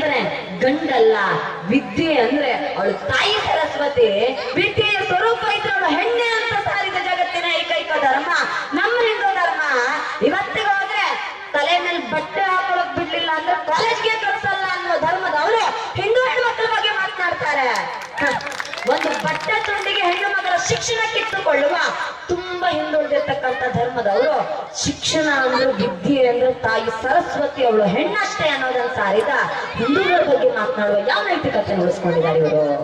ಅಂದ್ರೆ ಗಂಡಲ್ಲ. ವಿದ್ಯೆ ಅಂದ್ರೆ ಅವಳು ತಾಯಿ ಸರಸ್ವತಿ. ವಿದ್ಯೆಯ ಸ್ವರೂಪ ಇದ್ರೆ ಅವಳು ಹೆಣ್ಣೆ ಅಂತ ಸಾರಿದ ಜಗತ್ತಿನ ಏಕೈಕ ಧರ್ಮ ನಮ್ಮ ಹಿಂದೂ ಧರ್ಮ. ಇವತ್ತಿಗೆ ಹೋದ್ರೆ ತಲೆ ಮೇಲೆ ಬಟ್ಟೆ ಹಾಕೊಳ್ಳೋಕ್ ಬಿಡ್ಲಿಲ್ಲ ಅಂದ್ರೆ ಕಾಲೇಜ್ಗೆ ಕಳ್ಸಲ್ಲ ಅನ್ನೋ ಧರ್ಮದವರು ಹಿಂದೂ ಹೆಣ್ಮಕ್ಳ ಬಗ್ಗೆ ಮಾತನಾಡ್ತಾರೆ. ಒಂದು ಬಟ್ಟೆ ತುಂಡಿಗೆ ಹೆಣ್ಣು ಮಕ್ಕಳ ಶಿಕ್ಷಣ ಕಿತ್ತುಕೊಳ್ಳುವ ತುಂಬಾ ಹಿಂದುಳಿದಿರ್ತಕ್ಕಂಥ ಧರ್ಮದವರು ಶಿಕ್ಷಣ ಅಂದ್ರೆ ವಿದ್ಯೆ ಅಂದ್ರೆ ತಾಯಿ ಸರಸ್ವತಿ ಅವಳು ಹೆಣ್ಣಷ್ಟೇ ಅನ್ನೋದನ್ನ ಸಾರಿದ ಹಿಂದೂಗಳ ಬಗ್ಗೆ ಮಾತನಾಡುವ ಯಾವ ನೈತಿಕತೆ ಉಳಿಸ್ಕೊಂಡಿದ್ದಾರೆ ಇವರು.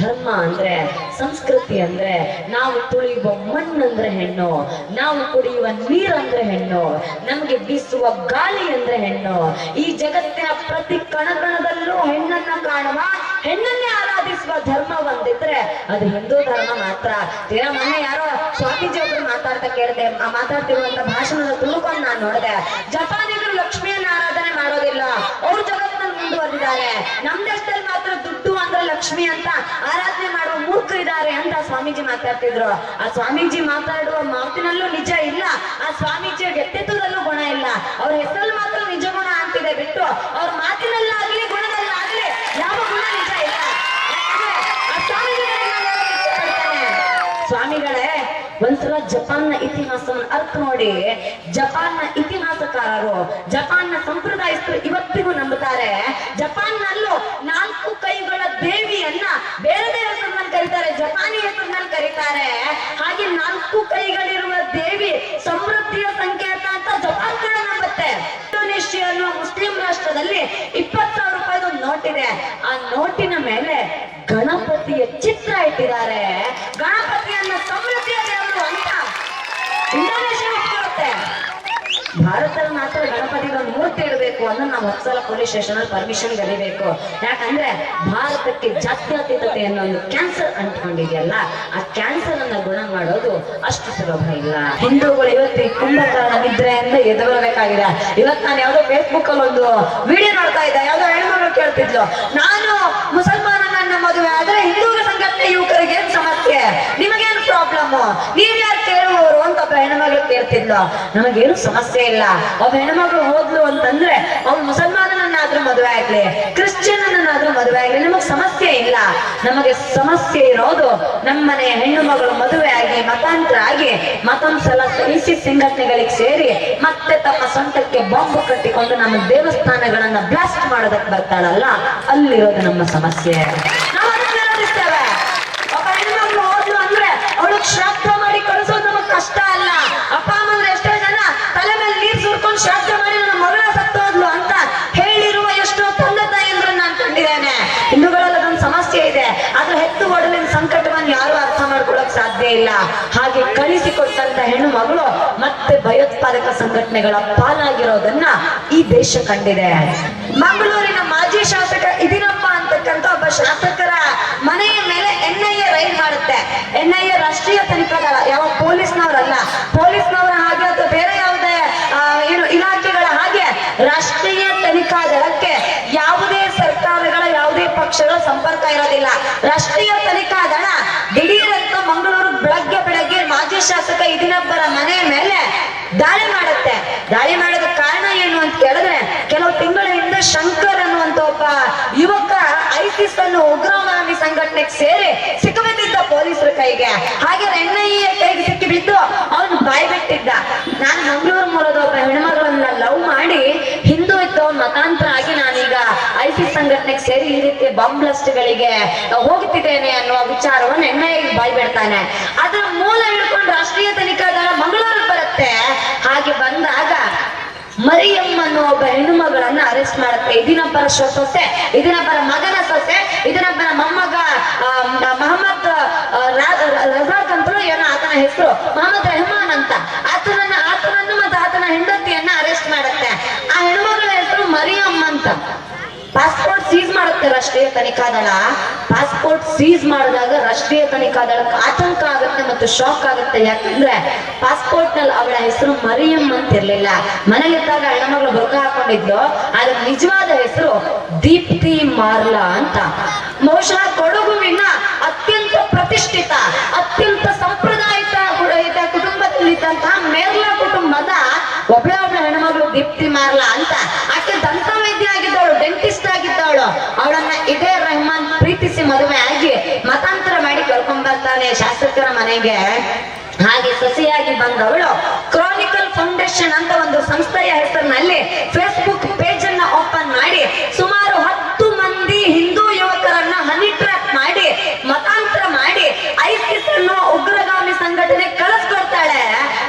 ಧರ್ಮ ಅಂದ್ರೆ ಸಂಸ್ಕೃತಿ ಅಂದ್ರೆ ನಾವು ತುಳಿಯುವ ಮಣ್ಣಂದ್ರೆ ಹೆಣ್ಣು, ನಾವು ಕುಡಿಯುವ ನೀರಂದ್ರೆ ಹೆಣ್ಣು, ನಮಗೆ ಬೀಸುವ ಗಾಳಿ ಅಂದ್ರೆ ಹೆಣ್ಣು. ಈ ಜಗತ್ತಿನ ಪ್ರತಿ ಕಣಕಣದಲ್ಲೂ ಹೆಣ್ಣನ್ನ ಕಾಣುವ, ಹೆಣ್ಣನ್ನೇ ಆರಾಧಿಸುವ ಧರ್ಮ ಒಂದಿದ್ರೆ ಅದು ಹಿಂದೂ ಧರ್ಮ ಮಾತ್ರ. ಮೊನ್ನೆ ಯಾರೋ ಸ್ವಾಮೀಜಿ ಒಬ್ರು ಮಾತಾಡ್ತಿರುವಂತ ಭಾಷಣದ ತುಳುಕೊಂಡು ನಾನು ನೋಡಿದೆ. ಜಪಾನಿಗರು ಲಕ್ಷ್ಮಿಯನ್ನ ಆರಾಧನೆ ಮಾಡೋದಿಲ್ಲ, ಅವ್ರು ಜಗತ್ತಿನಲ್ಲಿ ಮುಂದುವರೆದಿದ್ದಾರೆ. ನಮ್ ದೇಶದಲ್ಲಿ ಮಾತ್ರ ದುಡ್ಡು ಅಂದ್ರೆ ಲಕ್ಷ್ಮಿ ಅಂತ ಆರಾಧನೆ ಮಾಡುವ ಮೂರ್ಖರಿದ್ದಾರೆ ಅಂತ ಸ್ವಾಮೀಜಿ ಮಾತಾಡ್ತಿದ್ರು. ಆ ಸ್ವಾಮೀಜಿ ಮಾತಾಡುವ ಮಾತಿನಲ್ಲೂ ನಿಜ ಇಲ್ಲ, ಆ ಸ್ವಾಮೀಜಿಯ ವ್ಯಕ್ತಿತ್ವದಲ್ಲೂ ಗುಣ ಇಲ್ಲ. ಅವ್ರ ಹೆಸರಲ್ಲಿ ಮಾತ್ರ ನಿಜ ಗುಣ ಅಂತಿದೆ ಬಿಟ್ಟು ಅವ್ರ ಮಾತಿನಲ್ಲಾಗ್ಲಿ ಗುಣದಲ್ಲಾಗ್ಲಿ ಯಾವ ಗುಣ ನಿಜ ಇಲ್ಲ. ಆ ಸ್ವಾಮಿಗಳೇ ಒಂದ್ಸಲ ಜಪಾನ್ನ ಇತಿಹಾಸವನ್ನು ಅರ್ಥ ನೋಡಿ. ಜಪಾನ್ನ ಇತಿಹಾಸಕಾರರು, ಜಪಾನ್ನ ಸಂಪ್ರದಾಯಸ್ಥರು ಇವತ್ತಿಗೂ ನಂಬುತ್ತಾರೆ ಜಪಾನ್ನಲ್ಲೂ 4 ಕೈಗಳ ದೇವಿಯನ್ನ ಬೇರೆ ಬೇರೆ ಹೆಸರಿನಲ್ಲಿ ಕರೀತಾರೆ, ಜಪಾನಿ ಹೆಸರಿನಲ್ಲಿ ಕರೀತಾರೆ. ಹಾಗೆ 4 ಕೈಗಳಿರುವ ದೇವಿ ಸಮೃದ್ಧಿಯ ಸಂಕೇತ ಅಂತ ಜಪಾನ್ ಕೂಡ ನಂಬುತ್ತೆ. ಇಂಡೋನೇಷ್ಯಾ ಅನ್ನುವ ಮುಸ್ಲಿಂ ರಾಷ್ಟ್ರದಲ್ಲಿ 20,000 ರೂಪಾಯಿದು ನೋಟ್ ಇದೆ. ಆ ನೋಟಿನ ಮೇಲೆ ಗಣಪತಿಯ ಚಿತ್ರ ಇಟ್ಟಿದ್ದಾರೆ. ಗಣಪತಿಯನ್ನ ಸಮೃದ್ಧಿಯ ದೇವರು ಅಂತ ಇಂಡೋನೇಷ್ಯಾ ಒಪ್ಪಿಕೊಳ್ಳುತ್ತೆ. ಭಾರತದಲ್ಲಿ ಮಾತ್ರ ಗಣಪತಿಗೆ ಒಂದು ಮೂರ್ತಿ ಇಡಬೇಕು ಅಂದ್ರೆ ನಾವು ಹೊಸಲ ಪೊಲೀಸ್ ಸ್ಟೇಷನ್ ಅಲ್ಲಿ ಪರ್ಮಿಷನ್ ಗಡಿಬೇಕು. ಯಾಕಂದ್ರೆ ಭಾರತಕ್ಕೆ ಜಾತ್ಯತೀತತೆ ಅನ್ನೋ ಒಂದು ಕ್ಯಾನ್ಸರ್ ಅಂಟ್ಕೊಂಡಿದೆಯಲ್ಲ, ಆ ಕ್ಯಾನ್ಸರ್ ಅನ್ನ ಗುಣ ಮಾಡೋದು ಅಷ್ಟು ಸುಲಭ ಇಲ್ಲ. ಹಿಂದೂಗಳು ಇವತ್ತು ಕುಂಭಕರ್ಣ ನಿದ್ರೆಯಿಂದ ಎದುರಬೇಕಾಗಿದೆ. ಇವತ್ತು ನಾನು ಯಾವ್ದೋ ಫೇಸ್ಬುಕ್ ಅಲ್ಲಿ ಒಂದು ವಿಡಿಯೋ ನೋಡ್ತಾ ಇದ್ದೆ. ಯಾವ್ದೋ ಹೆಣ್ಮಗಳು ಕೇಳ್ತಿದ್ಲು, ನಾನು ಮುಸಲ್ಮಾನನನ್ನ ಮದುವೆ ಆದ್ರೆ ಹಿಂದೂಗಳ ಸಂಘಟನೆ ಯುವಕರಿಗೆ ಏನ್ ಸಮಸ್ಯೆ, ನಿಮಗೇನು ಪ್ರಾಬ್ಲಮ್, ನೀವ್ ಯಾರು ಕೇಳುವವರು ಅಂತ ಒಬ್ಬ ಹೆಣ್ಮಗಳು ಕೇಳ್ತಿದ್ಲು. ನಮಗೇನು ಸಮಸ್ಯೆ ಇಲ್ಲ. ಒಬ್ಬ ಹೆಣ್ಮಗಳು ಹೋದ್ಲು ಅಂತಂದ್ರೆ ಅವ್ನು ಮುಸಲ್ಮಾನನನ್ನಾದ್ರೂ ಮದುವೆ ಆಗ್ಲಿ, ಕ್ರಿಶ್ಚಿಯನ್ನನ್ನಾದ್ರೂ ಮದುವೆ ಆಗ್ಲಿ, ನಮಗ್ ಸಮಸ್ಯೆ ಇಲ್ಲ. ನಮಗೆ ಸಮಸ್ಯೆ ಇರೋದು ನಮ್ಮನೆ ಹೆಣ್ಣು ಮಗಳು ಮದುವೆ ಆಗಿ ಮತಾಂತರ ಆಗಿ ಮತಂಸಲ ISIS ಸಂಘಟನೆಗಳಿಗೆ ಸೇರಿ ಮತ್ತೆ ತಮ್ಮ ಸ್ವಂತಕ್ಕೆ ಬಾಂಬ್ ಕಟ್ಟಿಕೊಂಡು ನಮ್ಮ ದೇವಸ್ಥಾನಗಳನ್ನ ಬ್ಲಾಸ್ಟ್ ಮಾಡೋದಕ್ಕೆ ಬರ್ತಾಳಲ್ಲ, ಅಲ್ಲಿರೋದು ನಮ್ಮ ಸಮಸ್ಯೆ. ನಾವು ಅದನ್ನ ವಿರೋಧಿಸ್ತೇವೆ. ಒಬ್ಬ ಹೆಣ್ಮಗಳು ಹೋದ್ಲು ಅಂದ್ರೆ ಅವಳಿಗೆ ಶ್ರಾದ್ದ ಮಾಡಿ ಕಳಿಸೋದು ನಮಗ್ ಕಷ್ಟ ಅಲ್ಲ. ಅಪ್ಪ ಅಮ್ಮಂದ್ರೆ ಎಷ್ಟೋ ಜನ ತಲೆ ಮೇಲೆ ನೀರು ಸುರ್ಕೊಂಡು ಶ್ರಾದ್ದ ಮಾಡಿ ನನ್ನ ಮಗಳ ಸತ್ತೋದ್ಲು ಅಂತ ಹೇಳಿರುವ ಎಷ್ಟೋ ತಂದೆ ತಾಯಿಯಂದ್ರೆ ನಾನು ಕಂಡಿದ್ದೇನೆ. ಹಿಂದೂಗಳಲ್ಲಿ ಅದೊಂದು ಸಮಸ್ಯೆ ಇದೆ. ಅದ್ರ ಹೆತ್ತು ಒಡಲಿನ ಸಂಕಟವನ್ನು ಯಾರು ಅರ್ಥ ಮಾಡ್ಕೊಳಕ್ ಸಾಧ್ಯ ಇಲ್ಲ. ಹಾಗೆ ಕಳಿಸಿಕೊಟ್ಟಂತ ಹೆಣ್ಣು ಮಗಳು ಮತ್ತೆ ಭಯೋತ್ಪಾದಕ ಸಂಘಟನೆಗಳ ಪಾಲಾಗಿರೋದನ್ನ ಈ ದೇಶ ಕಂಡಿದೆ. ಮಂಗಳೂರಿನ ಮಾಜಿ ಶಾಸಕ ಇದಿನಪ್ಪ ಅಂತಕ್ಕಂಥ ಒಬ್ಬ ಶಾಸಕರ ಮನೆಯ ಮೇಲೆ NIA ರೈಡ್ ಮಾಡುತ್ತೆ. NIA ರಾಷ್ಟ್ರೀಯ ತನಿಖಾ ದಳ, ಯಾವ ಪೊಲೀಸ್ನವರಲ್ಲ. ಪೊಲೀಸ್ನವರ ಹಾಗೆ ಅಥವಾ ಬೇರೆ ಯಾವುದೇ ಇಲಾಖೆಗಳ ಹಾಗೆ ರಾಷ್ಟ್ರೀಯ ತನಿಖಾ ದಳಕ್ಕೆ ಯಾವುದೇ ಸರ್ಕಾರಗಳ ಯಾವುದೇ ಪಕ್ಷಗಳ ಸಂಪರ್ಕ ಇರೋದಿಲ್ಲ. ರಾಷ್ಟ್ರೀಯ ತನಿಖಾ ದಳ ದಿಢೀರಂತ ಮಂಗಳೂರು ಬೆಳಗ್ಗೆ ಮಾಜಿ ಶಾಸಕ ಇದಿನಪ್ಪರ ಮನೆಯ ಮೇಲೆ ದಾಳಿ ಮಾಡುತ್ತೆ. ದಾಳಿ ಮಾಡೋದ ಕಾರಣ ಏನು ಅಂತ ಕೇಳಿದ್ರೆ, ಕೆಲವು ತಿಂಗಳ ಹಿಂದೆ ಶಂಕರ್ ಅನ್ನುವಂತ ಒಬ್ಬ ಯುವಕ ISIS ಅನ್ನು ಉಗ್ರಗಾಮಿ ಸಂಘಟನೆಗೆ ಸೇರಿ ಸಿಕ್ಕಿಬಿದ್ದಿದ್ದ ಪೊಲೀಸರ ಕೈಗೆ. ಹಾಗೆ NIA ಕೈಗೆ ಸಿಕ್ಕಿ ಬಿದ್ದು ಅವನು ಬಾಯಿ ಬಿಟ್ಟಿದ್ದ. ನಾನು ಮಂಗಳೂರು ಮೂಲದ ಒಬ್ಬ ಹೆಣ್ಮಗಳನ್ನ ಲವ್ ಮಾಡಿ ಹಿಂದೂ ಇದ್ದವನ್ ಮತಾಂತರ ಆಗಿ ನಾನೀಗ ISIS ಸಂಘಟನೆಗೆ ಸೇರಿ ಈ ರೀತಿ ಬಾಂಬ್ ಬ್ಲಾಸ್ಟ್ ಗಳಿಗೆ ಹೋಗುತ್ತಿದ್ದೇನೆ ಅನ್ನುವ ವಿಚಾರವನ್ನು NIA ಬಾಯಿ ಬಿಡ್ತಾನೆ. ಅದರ ಮೂಲ ಹಿಡ್ಕೊಂಡು ರಾಷ್ಟ್ರೀಯ ತನಿಖಾ ದಳ ಮಂಗಳೂರಿಗೆ ಬರುತ್ತೆ. ಹಾಗೆ ಬಂದಾಗ ಮರಿಯಮ್ಮ ಅನ್ನೋ ಒಬ್ಬ ಹೆಣ್ಣು ಮಗಳನ್ನ ಅರೆಸ್ಟ್ ಮಾಡುತ್ತೆ. ಇದಿನಬ್ಬರ ಸೊಸೆ, ಇದಿನಬ್ಬರ ಮಗನ ಸೊಸೆ, ಇದಿನಬ್ಬರ ಮೊಮ್ಮಗ ಮೊಹಮ್ಮದ್ ರಜಾಕ್ ಅಂತಲೂ ಏನೋ ಆತನ ಹೆಸರು, ಮೊಹಮ್ಮದ್ ರೆಹಮಾನ್ ಅಂತ. ಆತನನ್ನು ಮತ್ತು ಆತನ ಹೆಂಡತಿಯನ್ನ ಅರೆಸ್ಟ್ ಮಾಡುತ್ತೆ. ಆ ಹೆಣ್ಮಗಳ ಹೆಸರು ಮರಿಯಮ್ಮ ಅಂತ. ಪಾಸ್ಪೋರ್ಟ್ ಸೀಸ್ ಮಾಡುತ್ತೆ ರಾಷ್ಟ್ರೀಯ ತನಿಖಾ ದಳ. ಪಾಸ್ಪೋರ್ಟ್ ಸೀಸ್ ಮಾಡಿದಾಗ ರಾಷ್ಟ್ರೀಯ ತನಿಖಾ ದಳಕ್ಕೆ ಆತಂಕ ಆಗುತ್ತೆ ಮತ್ತು ಶಾಕ್ ಆಗುತ್ತೆ. ಯಾಕಂದ್ರೆ ಪಾಸ್ಪೋರ್ಟ್ ನಲ್ಲಿ ಅವಳ ಹೆಸರು ಮರಿಯಂ ಅಂತ ಇರ್ಲಿಲ್ಲ. ಮನೆಯಲ್ಲಿದ್ದಾಗ ಹೆಣ್ಮಗಳು ಬುರ್ಕ ಹಾಕೊಂಡಿದ್ಲು, ಅದ್ರ ನಿಜವಾದ ಹೆಸರು ದೀಪ್ತಿ ಮಾರ್ಲಾ ಅಂತ. ಬಹುಶಃ ಕೊಡಗುವಿನ ಅತ್ಯಂತ ಪ್ರತಿಷ್ಠಿತ, ಅತ್ಯಂತ ಸಂಪ್ರದಾಯಿಕ ಕುಟುಂಬದಲ್ಲಿದ್ದಂತಹ ಮೇರ್ಲಾ ಕುಟುಂಬದ ಒಬ್ಬಳ ಹೆಣ್ಮಗಳು ದೀಪ್ತಿ ಮಾರ್ಲಾ ಅಂತ. ಆಕೆ ದಂತ ವೈದ್ಯ ಆಗಿದ್ದವಳು, ಡೆಂಟಿಸ್ಟ್ ಆಗಿದ್ದವಳು. ಶಾಸಕರ ಮನೆಗೆ ಹಾಗೆ ಸಸಿಯಾಗಿ ಬಂದವಳು ಕ್ರಾನಿಕಲ್ ಫೌಂಡೇಶನ್ ಅಂತ ಒಂದು ಸಂಸ್ಥೆಯ ಹೆಸರಿನಲ್ಲಿ ಫೇಸ್ಬುಕ್ ಪೇಜ್ ಅನ್ನ ಓಪನ್ ಮಾಡಿ ಸುಮಾರು 10 ಮಂದಿ ಹಿಂದೂ ಯುವಕರನ್ನ ಹನಿ ಟ್ರ್ಯಾಪ್ ಮಾಡಿ ಮತಾಂತರ ಮಾಡಿ ಐಸಿಸ್ ಅನ್ನೋ ಉಗ್ರಗಾಮಿ ಸಂಘಟನೆ ಕಳಿಸ್ಕೊಡ್ತಾಳೆ.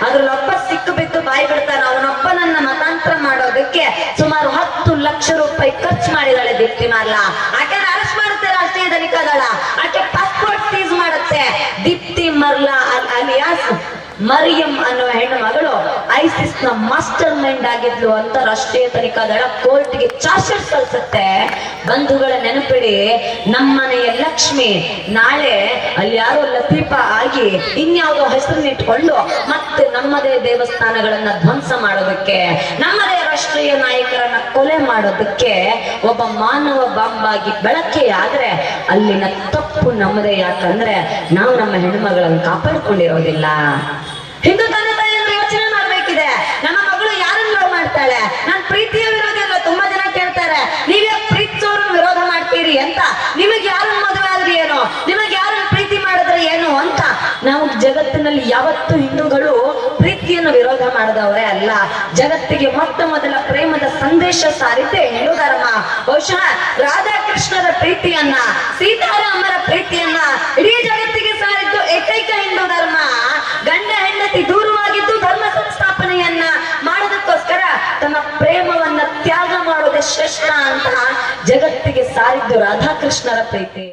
ಅದ್ರಲ್ಲೊಬ್ಬ ಸಿಕ್ಕು ಬಿದ್ದು ಬಾಯಿ ಬಿಡ್ತಾನೆ. ಅವನೊಬ್ಬನನ್ನ ಮತಾಂತರ ಮಾಡೋದಕ್ಕೆ ಸುಮಾರು 10 ಲಕ್ಷ ರೂಪಾಯಿ ಖರ್ಚು ಮಾಡಿದಾಳೆ ದೀಪ್ತಿ ಮಾರ್ಲಾ. ಆಕೆ ಅರೆಸ್ಟ್ ಮಾಡುತ್ತೆ ರಾಷ್ಟ್ರೀಯ ತನಿಖಾ ದಳ. ಆಕೆ ಪಾಸ್ಪೋರ್ಟ್ ಸೀಸ್ ಮಾಡುತ್ತೆ. ದೀಪ್ತಿ ಮರ್ಲಾ ಅಲಿಯಾಸ್ ಮರಿಯಂ ಅನ್ನುವ ಹೆಣ್ಣು ಮಗಳು ಐಸಿಸ್ ನ ಮಾಸ್ಟರ್ ಮೈಂಡ್ ಆಗಿದ್ಲು ಅಂತ ರಾಷ್ಟ್ರೀಯ ತನಿಖಾ ದಳ ಕೋರ್ಟ್ಗೆ ಚಾರ್ಜ್ ಶೀಟ್ ಸಲ್ಲಿಸುತ್ತೆ. ಬಂಧುಗಳ ನೆನಪಿಡಿ, ನಮ್ಮನೆಯ ಲಕ್ಷ್ಮಿ ನಾಳೆ ಅಲ್ಲಿ ಯಾರೋ ಲತೀಫಾ ಆಗಿ ಇನ್ಯಾವುದೋ ಹೆಸರನ್ನಿಟ್ಕೊಂಡು ಮತ್ತೆ ನಮ್ಮದೇ ದೇವಸ್ಥಾನಗಳನ್ನ ಧ್ವಂಸ ಮಾಡೋದಕ್ಕೆ, ನಮ್ಮದೇ ರಾಷ್ಟ್ರೀಯ ನಾಯಕರನ್ನ ಕೊಲೆ ಮಾಡೋದಕ್ಕೆ ಒಬ್ಬ ಮಾನವ ಬಾಂಬಾಗಿ ಬೆಳಕೆಯಾದ್ರೆ ಅಲ್ಲಿನ ತಪ್ಪು ನಮ್ಮದೇ. ಯಾಕಂದ್ರೆ ನಾವು ನಮ್ಮ ಹೆಣ್ಣುಮಗಳನ್ನು ಕಾಪಾಡಿಕೊಂಡಿರೋದಿಲ್ಲ. ಹಿಂದೂ ತಂದೆ ತಾಯಿಯಂದ್ರೆ ಯೋಚನೆ ಮಾಡ್ಬೇಕಿದೆ. ನಮ್ಮ ಮಗಳು ಯಾರನ್ನ ಲವ್ ಮಾಡ್ತಾಳೆ? ನಾನ್ ಪ್ರೀತಿಯ ವಿರೋಧಿ ಅಲ್ಲ. ತುಂಬಾ ಜನ ಕೇಳ್ತಾರೆ, ನೀವೇ ಪ್ರೀತಿಸೋರು ವಿರೋಧ ಮಾಡ್ತೀರಿ ಅಂತ. ನಿಮಗೆ ಯಾರನ್ನ ಮದುವೆ ಆದ್ರೆ ಏನು, ನಿಮಗೆ ಯಾರನ್ನ ಪ್ರೀತಿ ಮಾಡಿದ್ರೆ ಏನು ಅಂತ. ನಾವು ಜಗತ್ತಿನಲ್ಲಿ ಯಾವತ್ತೂ ಹಿಂದೂಗಳು ಪ್ರೀತಿಯನ್ನು ವಿರೋಧ ಮಾಡಿದವರೇ ಅಲ್ಲ. ಜಗತ್ತಿಗೆ ಮೊಟ್ಟ ಮೊದಲ ಪ್ರೇಮದ ಸಂದೇಶ ಸಾರಿದ್ದೆ ಹಿಂದೂ ಧರ್ಮ. ಬಹುಶಃ ರಾಧಾಕೃಷ್ಣರ ಪ್ರೀತಿಯನ್ನ, ಸೀತಾರಾಮರ ಪ್ರೀತಿಯನ್ನ ಇಡೀ ಜಗತ್ತಿಗೆ ಸಾರಿದ್ದು ಏಕೈಕ ಹಿಂದೂ ಧರ್ಮ. ಗಂಡ ಹೆಂಡತಿ ದೂರವಾಗಿದ್ದು ಧರ್ಮ ಸಂಸ್ಥಾಪನೆಯನ್ನ ಮಾಡೋದಕ್ಕೋಸ್ಕರ ತಮ್ಮ ಪ್ರೇಮವನ್ನ ತ್ಯಾಗ ಮಾಡೋದೇ ಶ್ರೇಷ್ಠ ಅಂತ ಜಗತ್ತಿಗೆ ಸಾರಿದ್ದು ರಾಧಾಕೃಷ್ಣರ ಪ್ರೀತಿ.